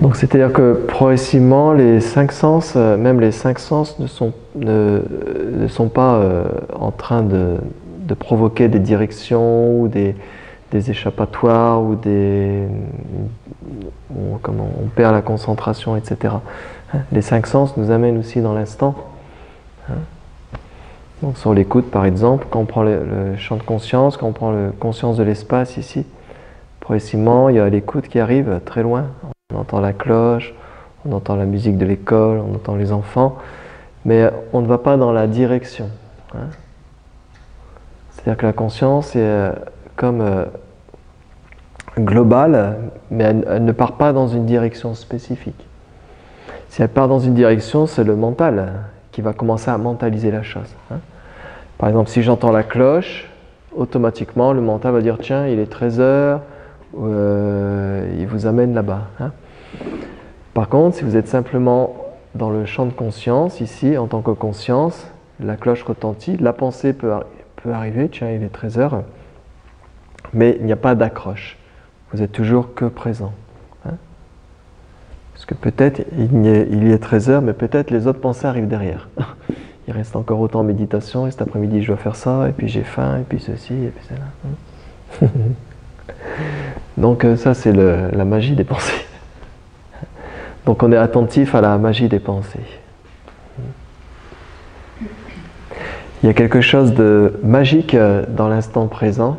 Donc c'est-à-dire que progressivement, les cinq sens, même les cinq sens ne sont pas en train de provoquer des directions ou des échappatoires ou comment on perd la concentration, etc. Les cinq sens nous amènent aussi dans l'instant. Donc sur l'écoute par exemple, quand on prend le champ de conscience, quand on prend la conscience de l'espace ici, progressivement il y a l'écoute qui arrive très loin. On entend la cloche, on entend la musique de l'école, on entend les enfants, mais on ne va pas dans la direction. C'est-à-dire que la conscience est comme globale, mais elle ne part pas dans une direction spécifique. Si elle part dans une direction, c'est le mental qui va commencer à mentaliser la chose. Par exemple, si j'entends la cloche, automatiquement le mental va dire tiens, il est 13h, il vous amène là-bas. Par contre, si vous êtes simplement dans le champ de conscience, ici, en tant que conscience, la cloche retentit, la pensée peut arriver, tiens, il est 13h, mais il n'y a pas d'accroche. Vous êtes toujours que présent. Parce que peut-être il y est 13h, mais peut-être les autres pensées arrivent derrière. Il reste encore autant en méditation, et cet après-midi je dois faire ça, et puis j'ai faim, et puis ceci, et puis cela. Donc ça c'est la magie des pensées. Donc on est attentif à la magie des pensées. Il y a quelque chose de magique dans l'instant présent,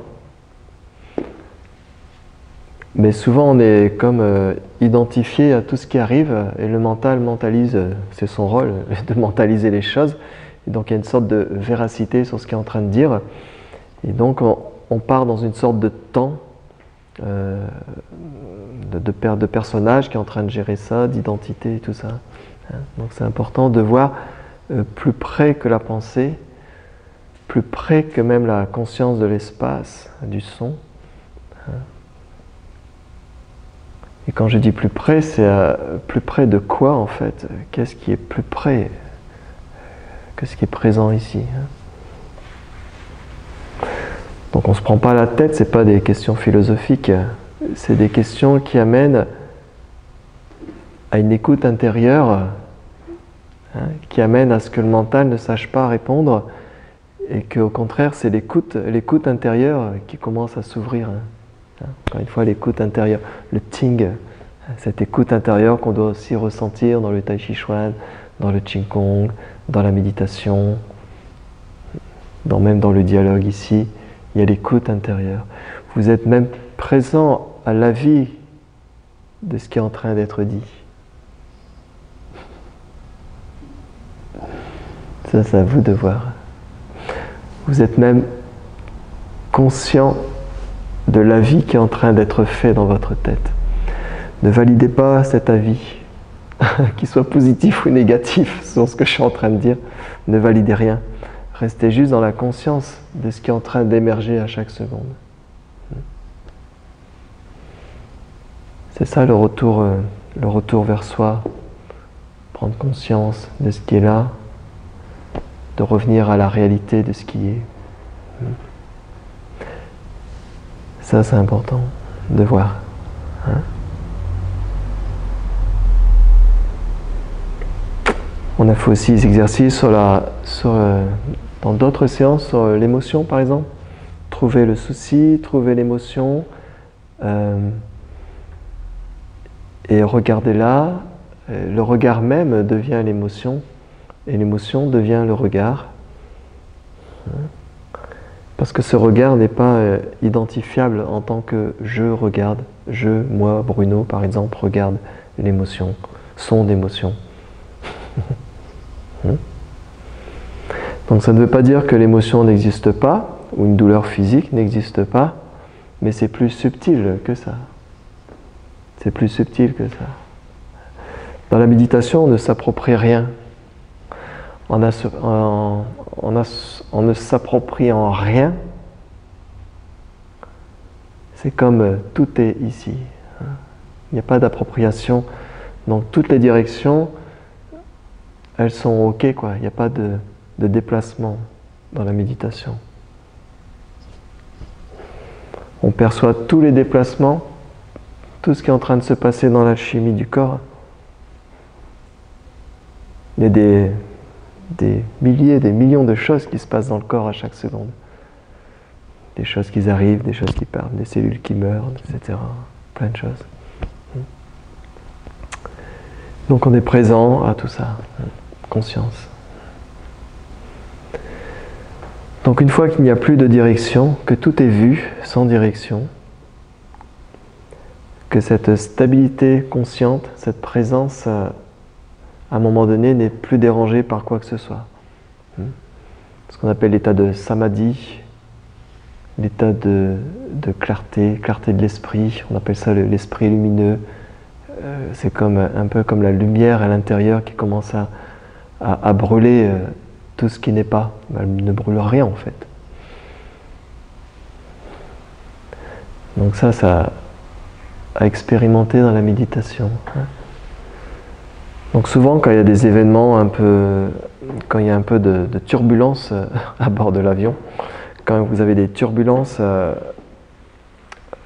mais souvent on est comme identifié à tout ce qui arrive et le mental mentalise, c'est son rôle de mentaliser les choses, et donc il y a une sorte de véracité sur ce qu'il est en train de dire, et donc on part dans une sorte de temps de personnage qui est en train de gérer ça, d'identité et tout ça. Donc c'est important de voir plus près que la pensée, plus près que même la conscience de l'espace, du son. Et quand je dis plus près, c'est plus près de quoi en fait? Qu'est-ce qui est plus près que ce qui est présent ici? Donc on ne se prend pas la tête, ce n'est pas des questions philosophiques, c'est des questions qui amènent à une écoute intérieure, qui amène à ce que le mental ne sache pas répondre, et qu'au contraire c'est l'écoute intérieure qui commence à s'ouvrir. Encore une fois, l'écoute intérieure, le ting, cette écoute intérieure qu'on doit aussi ressentir dans le Tai Chi Chuan, dans le Qing Kong, dans la méditation, même dans le dialogue ici, il y a l'écoute intérieure. Vous êtes même présent à la vie de ce qui est en train d'être dit. Ça, c'est à vous de voir. Vous êtes même conscient de l'avis qui est en train d'être fait dans votre tête. Ne validez pas cet avis, qu'il soit positif ou négatif sur ce que je suis en train de dire. Ne validez rien. Restez juste dans la conscience de ce qui est en train d'émerger à chaque seconde. C'est ça le retour vers soi. Prendre conscience de ce qui est là, de revenir à la réalité de ce qui est. Ça, c'est important de voir. On a fait aussi des exercices dans d'autres séances sur l'émotion, par exemple. Trouver le souci, trouver l'émotion, et regarder là. Le regard même devient l'émotion, et l'émotion devient le regard. Parce que ce regard n'est pas identifiable en tant que je regarde, moi, Bruno, par exemple, regarde l'émotion, son émotion. Donc ça ne veut pas dire que l'émotion n'existe pas, ou une douleur physique n'existe pas, mais c'est plus subtil que ça. C'est plus subtil que ça. Dans la méditation, on ne s'approprie rien. On ne s'appropriant rien, c'est comme tout est ici. Il n'y a pas d'appropriation. Donc toutes les directions, elles sont ok, quoi. Il n'y a pas de déplacement dans la méditation. On perçoit tous les déplacements tout ce qui est en train de se passer dans l'alchimie du corps. Il y a des milliers, des millions de choses qui se passent dans le corps à chaque seconde. Des choses qui arrivent, des choses qui partent, des cellules qui meurent, etc. Plein de choses. Donc on est présent à tout ça, conscience. Donc une fois qu'il n'y a plus de direction, que tout est vu sans direction, que cette stabilité consciente, cette présence, à un moment donné, n'est plus dérangée par quoi que ce soit. Ce qu'on appelle l'état de samadhi, l'état de clarté, clarté de l'esprit, on appelle ça l'esprit lumineux. C'est un peu comme la lumière à l'intérieur qui commence à brûler tout ce qui n'est pas. Elle ne brûle rien en fait. Donc ça à expérimenter dans la méditation. Donc souvent quand il y a des événements quand il y a un peu de turbulence à bord de l'avion, quand vous avez des turbulences,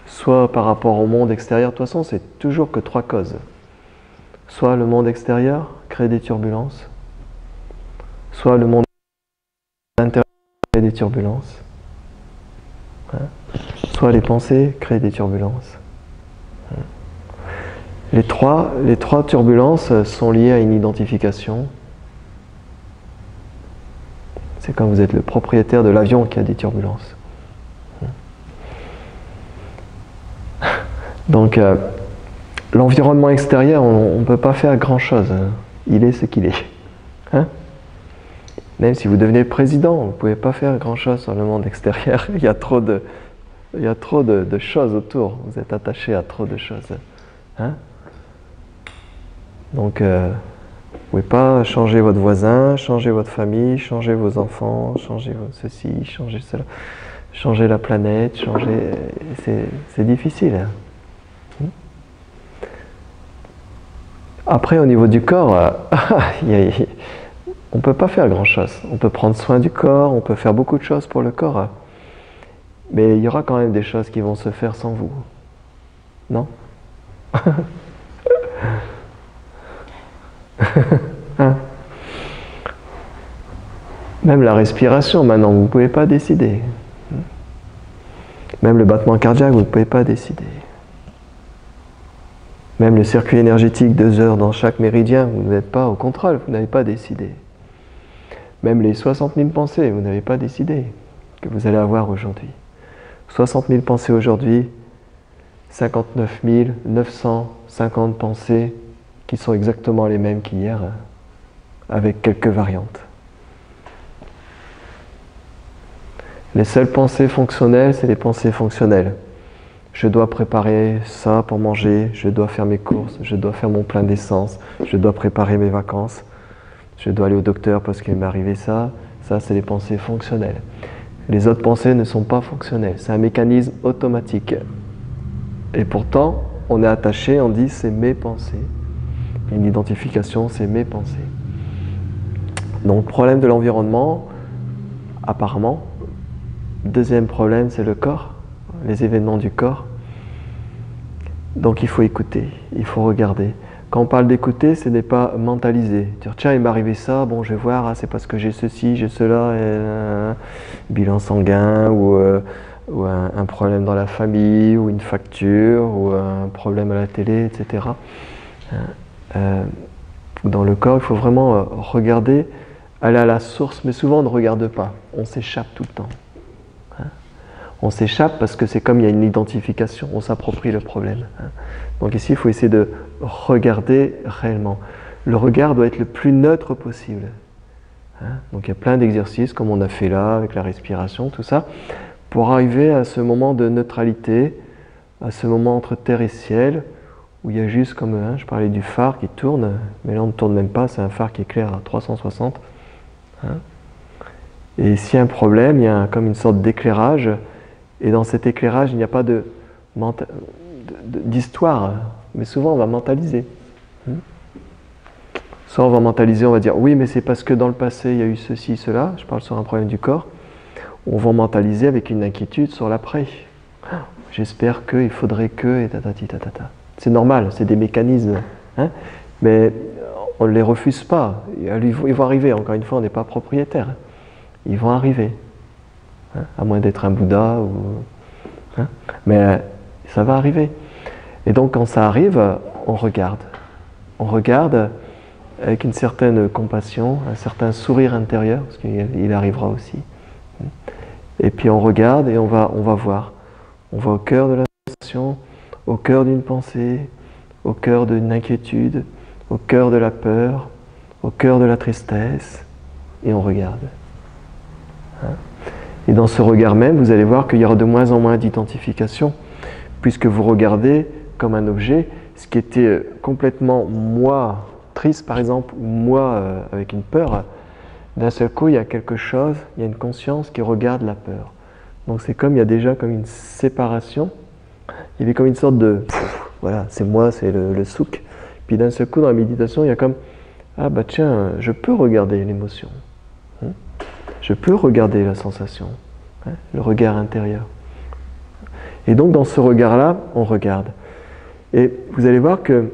soit par rapport au monde extérieur, de toute façon c'est toujours que trois causes. Soit le monde extérieur crée des turbulences, soit le monde intérieur crée des turbulences, soit les pensées créent des turbulences. Les trois turbulences sont liées à une identification. C'est quand vous êtes le propriétaire de l'avion qui a des turbulences. Donc, l'environnement extérieur, on ne peut pas faire grand-chose. Il est ce qu'il est. Même si vous devenez président, vous ne pouvez pas faire grand-chose sur le monde extérieur. Il y a trop de choses autour. Vous êtes attaché à trop de choses. Donc, vous ne pouvez pas changer votre voisin, changer votre famille, changer vos enfants, changer ceci, changer cela, changer la planète, c'est difficile. Après, au niveau du corps, on ne peut pas faire grand-chose. On peut prendre soin du corps, on peut faire beaucoup de choses pour le corps. Mais il y aura quand même des choses qui vont se faire sans vous. Non? Même la respiration, maintenant, vous ne pouvez pas décider. Même le battement cardiaque, vous ne pouvez pas décider. Même le circuit énergétique, 2 heures dans chaque méridien, vous n'êtes pas au contrôle, vous n'avez pas décidé. Même les 60 000 pensées, vous n'avez pas décidé que vous allez avoir aujourd'hui. 60 000 pensées aujourd'hui, 59 950 pensées qui sont exactement les mêmes qu'hier, avec quelques variantes. Les seules pensées fonctionnelles, c'est les pensées fonctionnelles. Je dois préparer ça pour manger, je dois faire mes courses, je dois faire mon plein d'essence, je dois préparer mes vacances, je dois aller au docteur parce qu'il m'est arrivé ça. Ça, c'est les pensées fonctionnelles. Les autres pensées ne sont pas fonctionnelles. C'est un mécanisme automatique. Et pourtant, on est attaché, on dit c'est mes pensées. Une identification, c'est mes pensées. Donc, problème de l'environnement, apparemment. Deuxième problème, c'est le corps, les événements du corps. Donc, il faut écouter, il faut regarder. Quand on parle d'écouter, ce n'est pas mentaliser. Dire, tiens, il m'est arrivé ça, bon, je vais voir, c'est parce que j'ai ceci, j'ai cela, et, bilan sanguin, ou un problème dans la famille, ou une facture, ou un problème à la télé, etc. Dans le corps, il faut vraiment regarder, aller à la source, mais souvent on ne regarde pas, on s'échappe tout le temps. On s'échappe parce que c'est comme il y a une identification, on s'approprie le problème. Donc ici, il faut essayer de regarder réellement. Le regard doit être le plus neutre possible. Donc il y a plein d'exercices, comme on a fait là, avec la respiration, tout ça, pour arriver à ce moment de neutralité, à ce moment entre terre et ciel, où il y a juste comme, je parlais du phare qui tourne, mais là on ne tourne même pas, c'est un phare qui éclaire à 360. Et s'il y a un problème, il y a comme une sorte d'éclairage, et dans cet éclairage, il n'y a pas d'histoire, mais souvent on va mentaliser. Soit on va mentaliser, on va dire oui, mais c'est parce que dans le passé il y a eu ceci, cela, je parle sur un problème du corps. On va mentaliser avec une inquiétude sur l'après. J'espère que, il faudrait que, et tatati tatata. C'est normal, c'est des mécanismes. Hein, mais on ne les refuse pas. Ils vont arriver, encore une fois, on n'est pas propriétaire. Ils vont arriver. Hein, à moins d'être un Bouddha. Hein, mais ça va arriver. Et donc quand ça arrive, on regarde. On regarde avec une certaine compassion, un certain sourire intérieur, parce qu'il arrivera aussi. Et puis on regarde et on va voir. On va au cœur de la sensation, au cœur d'une pensée, au cœur d'une inquiétude, au cœur de la peur, au cœur de la tristesse, et on regarde. Hein? Et dans ce regard même, vous allez voir qu'il y aura de moins en moins d'identification, puisque vous regardez comme un objet, ce qui était complètement moi, triste par exemple, ou moi avec une peur, d'un seul coup il y a quelque chose, il y a une conscience qui regarde la peur. Donc c'est comme, il y a déjà comme une séparation, il y avait comme une sorte de, voilà, c'est moi, c'est le souk. Puis d'un seul coup dans la méditation, il y a comme, ah bah tiens, je peux regarder l'émotion, hein, je peux regarder la sensation, hein, le regard intérieur. Et donc dans ce regard-là, on regarde. Et vous allez voir que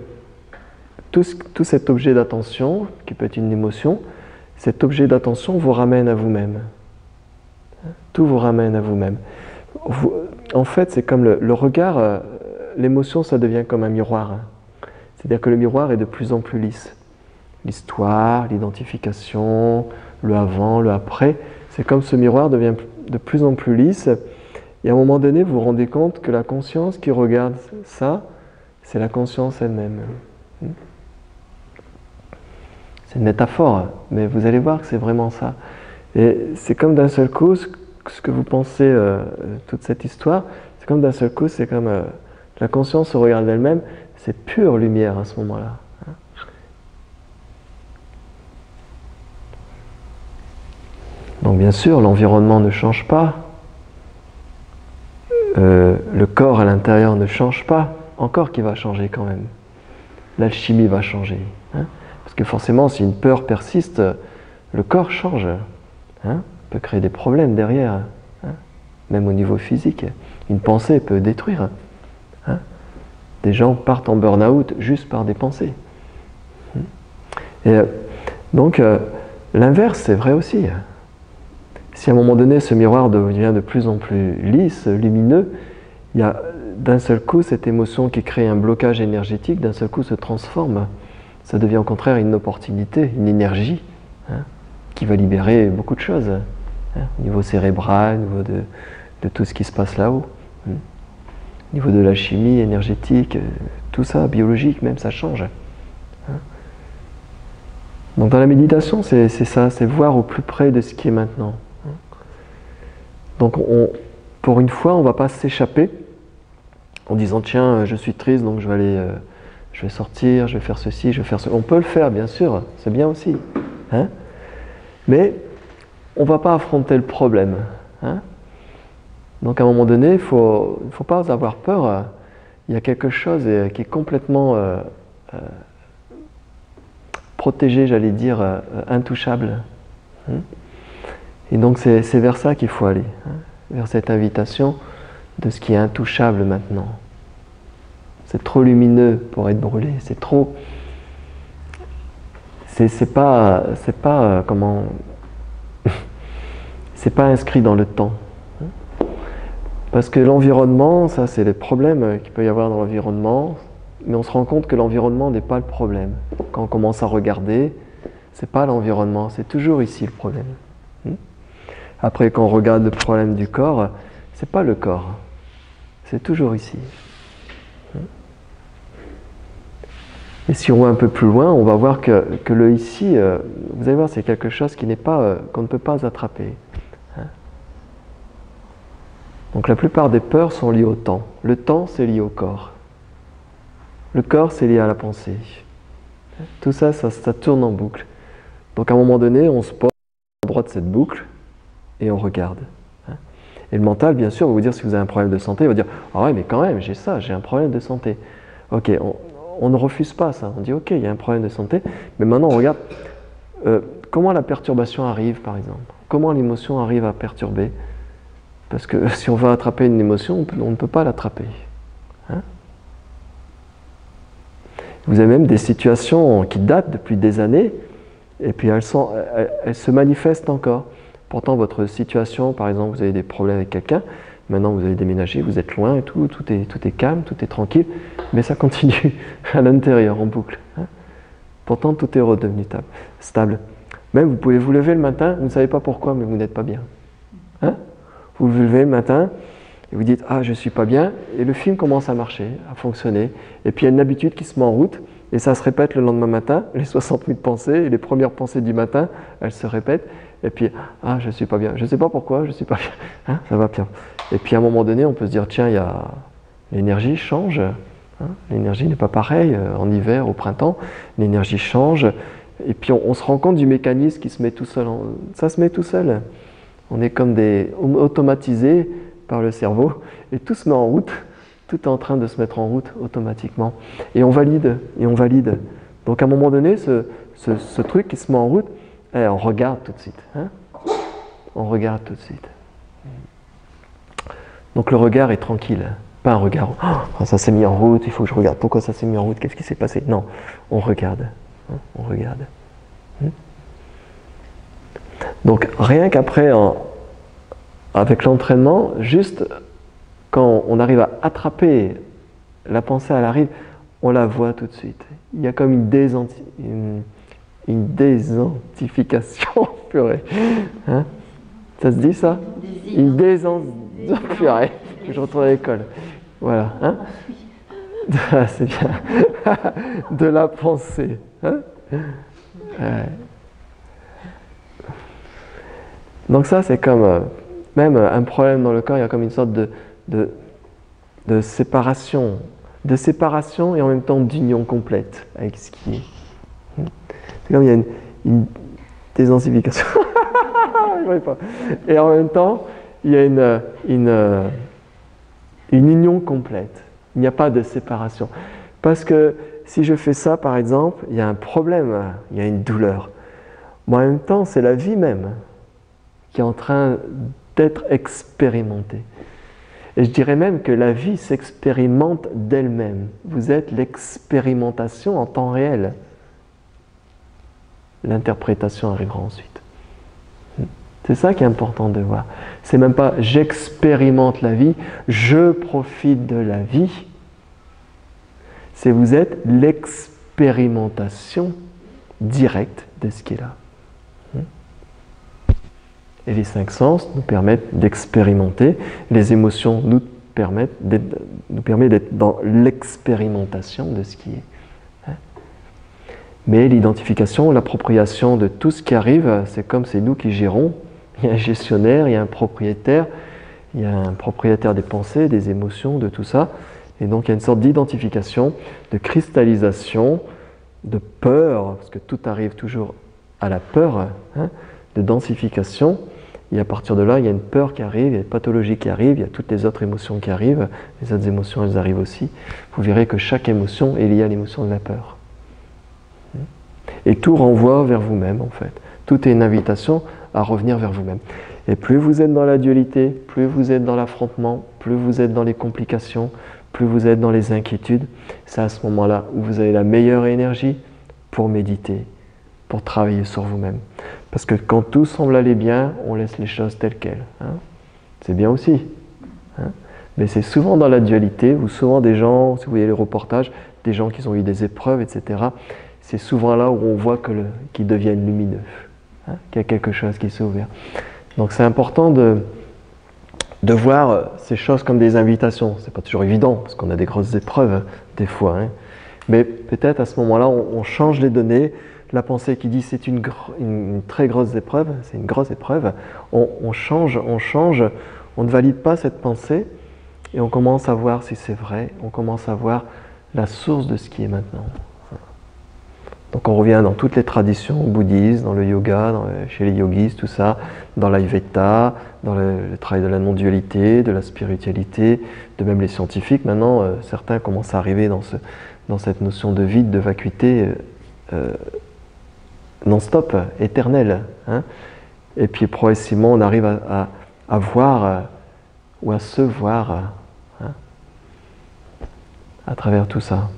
tout cet objet d'attention, qui peut être une émotion, cet objet d'attention vous ramène à vous-même. Tout vous ramène à vous-même. En fait, c'est comme le regard, l'émotion, ça devient comme un miroir. C'est-à-dire que le miroir est de plus en plus lisse. L'histoire, l'identification, le avant, le après, c'est comme ce miroir devient de plus en plus lisse. Et à un moment donné, vous vous rendez compte que la conscience qui regarde ça, c'est la conscience elle-même. C'est une métaphore, mais vous allez voir que c'est vraiment ça. Et c'est comme d'un seul coup, ce que vous pensez, toute cette histoire, c'est comme d'un seul coup, c'est comme la conscience se regarde elle-même, c'est pure lumière à ce moment-là. Donc bien sûr, l'environnement ne change pas, le corps à l'intérieur ne change pas, encore qu'il va changer quand même. L'alchimie va changer. Hein, parce que forcément, si une peur persiste, le corps change. Hein, peut créer des problèmes derrière, hein, même au niveau physique. Une pensée peut détruire. Hein. Des gens partent en burn-out juste par des pensées. Et donc, l'inverse, c'est vrai aussi. Si à un moment donné, ce miroir devient de plus en plus lisse, lumineux, il y a d'un seul coup, cette émotion qui crée un blocage énergétique, d'un seul coup se transforme. Ça devient au contraire une opportunité, une énergie, hein, qui va libérer beaucoup de choses, hein, au niveau cérébral, au niveau de tout ce qui se passe là-haut. Hein. Au niveau de la chimie énergétique, tout ça, biologique même, ça change. Hein. Donc dans la méditation, c'est ça, c'est voir au plus près de ce qui est maintenant. Hein. Donc pour une fois, on ne va pas s'échapper en disant tiens, je suis triste, donc je vais sortir, je vais faire ceci, je vais faire cela. On peut le faire, bien sûr, c'est bien aussi. Hein, mais on ne va pas affronter le problème. Hein. Donc à un moment donné, il ne faut pas avoir peur. Il y a quelque chose qui est complètement protégé, j'allais dire, intouchable. Hein. Et donc c'est vers ça qu'il faut aller, hein, vers cette invitation de ce qui est intouchable maintenant. C'est trop lumineux pour être brûlé, c'est trop... C'est pas comment... c'est pas inscrit dans le temps. Parce que l'environnement, ça c'est les problèmes qu'il peut y avoir dans l'environnement, mais on se rend compte que l'environnement n'est pas le problème. Quand on commence à regarder, c'est pas l'environnement, c'est toujours ici le problème. Après, quand on regarde le problème du corps, c'est pas le corps, c'est toujours ici. Et si on va un peu plus loin, on va voir que le ici, vous allez voir, c'est quelque chose qui n'est pas, qu'on ne peut pas attraper. Donc la plupart des peurs sont liées au temps. Le temps, c'est lié au corps. Le corps, c'est lié à la pensée. Tout ça, ça tourne en boucle. Donc à un moment donné, on se pose à l'endroit de cette boucle et on regarde. Et le mental, bien sûr, va vous dire, si vous avez un problème de santé, il va dire « Ah ouais, mais quand même, j'ai un problème de santé. » Ok, on ne refuse pas ça. On dit « Ok, il y a un problème de santé. » Mais maintenant, on regarde comment la perturbation arrive, par exemple. Comment l'émotion arrive à perturber. Parce que si on veut attraper une émotion, on ne peut pas l'attraper. Hein. Vous avez même des situations qui datent depuis des années, et puis elles se manifestent encore. Pourtant, votre situation, par exemple, vous avez des problèmes avec quelqu'un, maintenant vous avez déménagé, vous êtes loin et tout est calme, tout est tranquille, mais ça continue à l'intérieur, en boucle. Hein. Pourtant, tout est redevenu stable. Même vous pouvez vous lever le matin, vous ne savez pas pourquoi, mais vous n'êtes pas bien. Hein? Vous vous levez le matin et vous dites « Ah, je ne suis pas bien », et le film commence à marcher, à fonctionner, et puis il y a une habitude qui se met en route, et ça se répète le lendemain matin, les 60 000 pensées, et les premières pensées du matin, elles se répètent, et puis « Ah, je ne suis pas bien, je ne sais pas pourquoi, je ne suis pas bien, hein, ça va bien ». Et puis à un moment donné, on peut se dire « Tiens, l'énergie change ». Hein, l'énergie n'est pas pareille en hiver, au printemps, l'énergie change, et puis on se rend compte du mécanisme qui se met tout seul. Ça se met tout seul. On est comme automatisés par le cerveau, et tout se met en route, tout est en train de se mettre en route automatiquement. Et on valide, et on valide. Donc à un moment donné, ce truc qui se met en route, on regarde tout de suite. Hein, on regarde tout de suite. Donc le regard est tranquille. Pas un regard, oh, ça s'est mis en route, il faut que je regarde pourquoi ça s'est mis en route, qu'est-ce qui s'est passé. Non, on regarde. Hein, on regarde. Donc rien qu'après, avec l'entraînement, juste quand on arrive à attraper la pensée, elle arrive, on la voit tout de suite. Il y a comme une désidentification, purée. Hein, ça se dit ça? Une purée. Je retourne à l'école. Voilà. Hein? Ah, c'est bien. De la pensée. Hein? Donc ça, c'est comme même un problème dans le corps, il y a comme une sorte de séparation. De séparation et en même temps d'union complète avec ce qui est. C'est comme il y a une désensification. Et en même temps, il y a une union complète. Il n'y a pas de séparation. Parce que si je fais ça, par exemple, il y a un problème, il y a une douleur. Mais en même temps, c'est la vie même qui est en train d'être expérimentée. Et je dirais même que la vie s'expérimente d'elle-même. Vous êtes l'expérimentation en temps réel. L'interprétation arrivera ensuite. C'est ça qui est important de voir. C'est même pas j'expérimente la vie, je profite de la vie. C'est vous êtes l'expérimentation directe de ce qui est là. Et les 5 sens nous permettent d'expérimenter. Les émotions nous permettent d'être dans l'expérimentation de ce qui est. Mais l'identification, l'appropriation de tout ce qui arrive, c'est comme c'est nous qui gérons. Il y a un gestionnaire, il y a un propriétaire des pensées, des émotions, de tout ça. Et donc il y a une sorte d'identification, de cristallisation, de peur, parce que tout arrive toujours à la peur, hein, de densification. Et à partir de là, il y a une peur qui arrive, il y a une pathologie qui arrive, il y a toutes les autres émotions qui arrivent. Les autres émotions, elles arrivent aussi. Vous verrez que chaque émotion est liée à l'émotion de la peur. Et tout renvoie vers vous-même, en fait. Tout est une invitation à revenir vers vous-même. Et plus vous êtes dans la dualité, plus vous êtes dans l'affrontement, plus vous êtes dans les complications, plus vous êtes dans les inquiétudes, c'est à ce moment-là où vous avez la meilleure énergie pour méditer, pour travailler sur vous-même. Parce que quand tout semble aller bien, on laisse les choses telles quelles. Hein. C'est bien aussi. Hein. Mais c'est souvent dans la dualité, ou souvent des gens, si vous voyez les reportages, des gens qui ont eu des épreuves, etc., c'est souvent là où on voit qu'ils deviennent lumineux. Hein, qu'il y a quelque chose qui s'est ouvert. Donc c'est important de voir ces choses comme des invitations. C'est pas toujours évident, parce qu'on a des grosses épreuves, des fois. Hein. Mais peut-être à ce moment-là, on change les données. La pensée qui dit c'est une très grosse épreuve, c'est une grosse épreuve, on change, on ne valide pas cette pensée, et on commence à voir si c'est vrai, on commence à voir la source de ce qui est maintenant. Donc on revient dans toutes les traditions bouddhistes, dans le yoga, chez les yogis, tout ça, dans l'Ayurveda, dans le travail de la non-dualité, de la spiritualité, de même les scientifiques. Maintenant, certains commencent à arriver dans cette notion de vide, de vacuité non-stop, éternelle. Hein. Et puis progressivement, on arrive à voir ou à se voir hein, à travers tout ça.